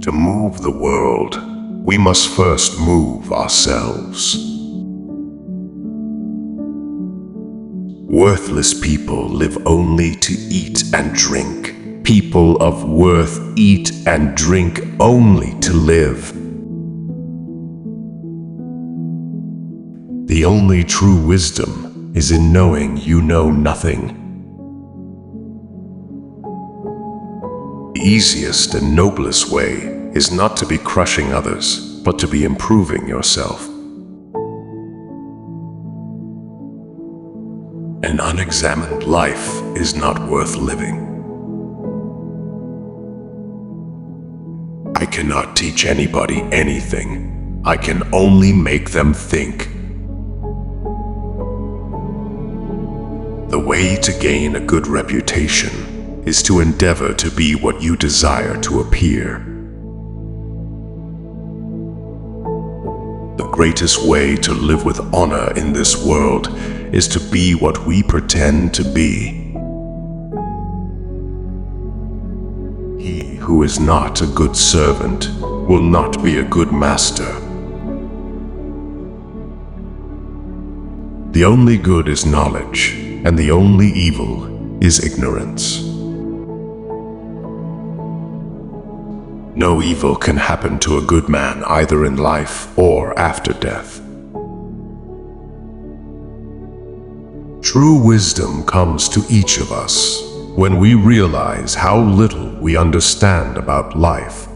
To move the world, we must first move ourselves. Worthless people live only to eat and drink. People of worth eat and drink only to live. The only true wisdom is in knowing you know nothing. The easiest and noblest way is not to be crushing others, but to be improving yourself. An unexamined life is not worth living. I cannot teach anybody anything. I can only make them think. The way to gain a good reputation is to endeavor to be what you desire to appear. The greatest way to live with honor in this world is to be what we pretend to be. He who is not a good servant will not be a good master. The only good is knowledge, and the only evil is ignorance. No evil can happen to a good man either in life or after death. True wisdom comes to each of us when we realize how little we understand about life,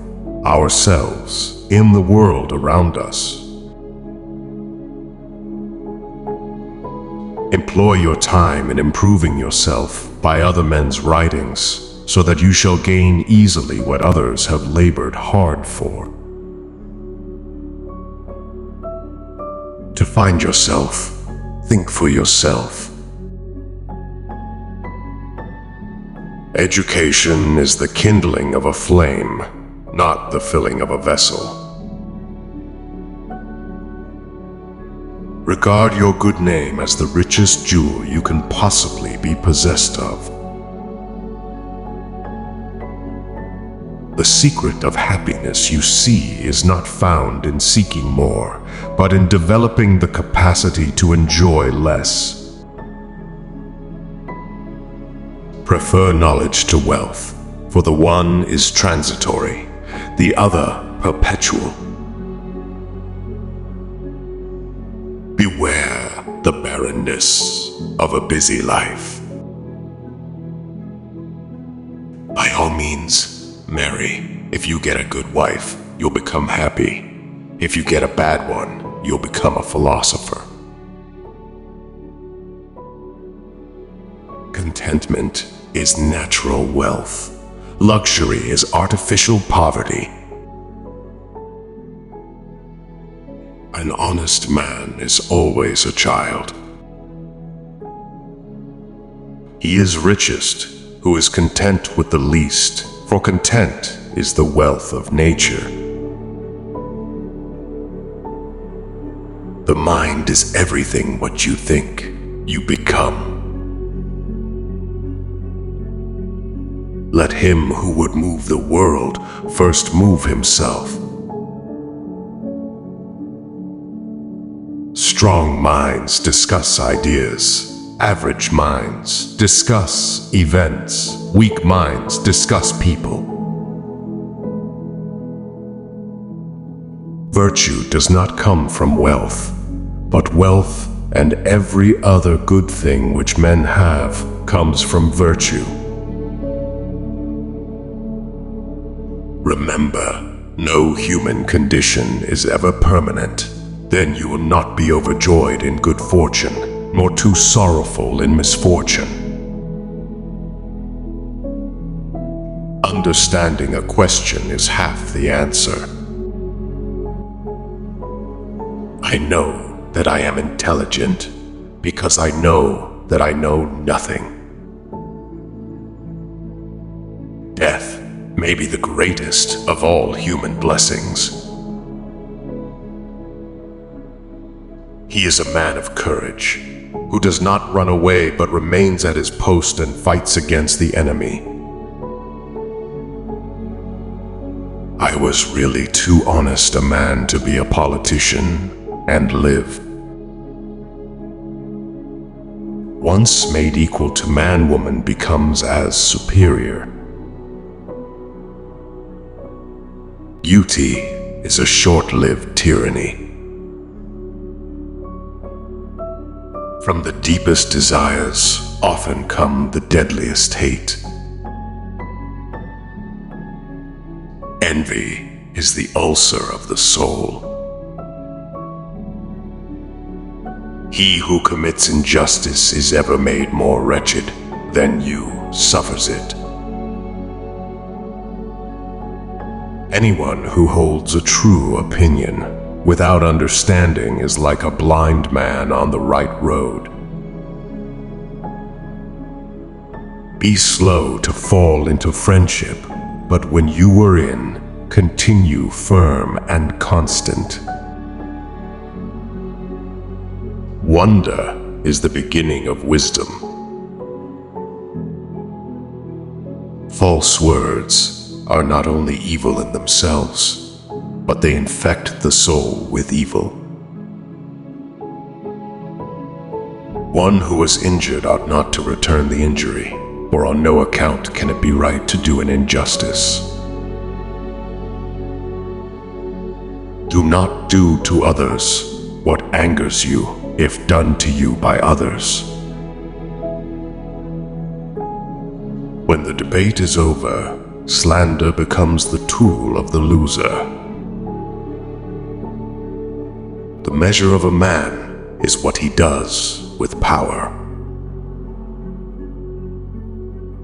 ourselves, in the world around us. Employ your time in improving yourself by other men's writings, so that you shall gain easily what others have labored hard for. To find yourself, think for yourself. Education is the kindling of a flame, not the filling of a vessel. Regard your good name as the richest jewel you can possibly be possessed of. The secret of happiness, you see, is not found in seeking more, but in developing the capacity to enjoy less. Prefer knowledge to wealth, for the one is transitory, the other perpetual. Beware the barrenness of a busy life. By all means, marry. If you get a good wife, you'll become happy. If you get a bad one, you'll become a philosopher. Contentment is natural wealth. Luxury is artificial poverty. An honest man is always a child. He is richest who is content with the least, for content is the wealth of nature. The mind is everything what you think, you become. Let him who would move the world first move himself. Strong minds discuss ideas. Average minds discuss events. Weak minds discuss people. Virtue does not come from wealth, but wealth and every other good thing which men have comes from virtue. Remember, no human condition is ever permanent. Then you will not be overjoyed in good fortune, nor too sorrowful in misfortune. Understanding a question is half the answer. I know that I am intelligent because I know that I know nothing. Death may be the greatest of all human blessings. He is a man of courage, who does not run away but remains at his post and fights against the enemy. I was really too honest a man to be a politician and live. Once made equal to man, woman becomes as superior. Beauty is a short-lived tyranny. From the deepest desires often come the deadliest hate. Envy is the ulcer of the soul. He who commits injustice is ever made more wretched than you suffers it. Anyone who holds a true opinion without understanding is like a blind man on the right road. Be slow to fall into friendship, but when you were in, continue firm and constant. Wonder is the beginning of wisdom. False words are not only evil in themselves, but they infect the soul with evil. One who is injured ought not to return the injury, for on no account can it be right to do an injustice. Do not do to others what angers you if done to you by others. When the debate is over, slander becomes the tool of the loser. The measure of a man is what he does with power.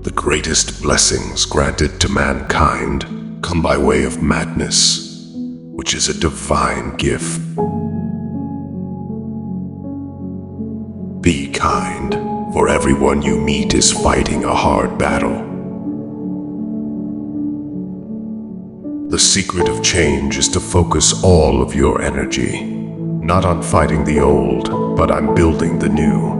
The greatest blessings granted to mankind come by way of madness, which is a divine gift. Be kind, for everyone you meet is fighting a hard battle. The secret of change is to focus all of your energy, not on fighting the old, but on building the new.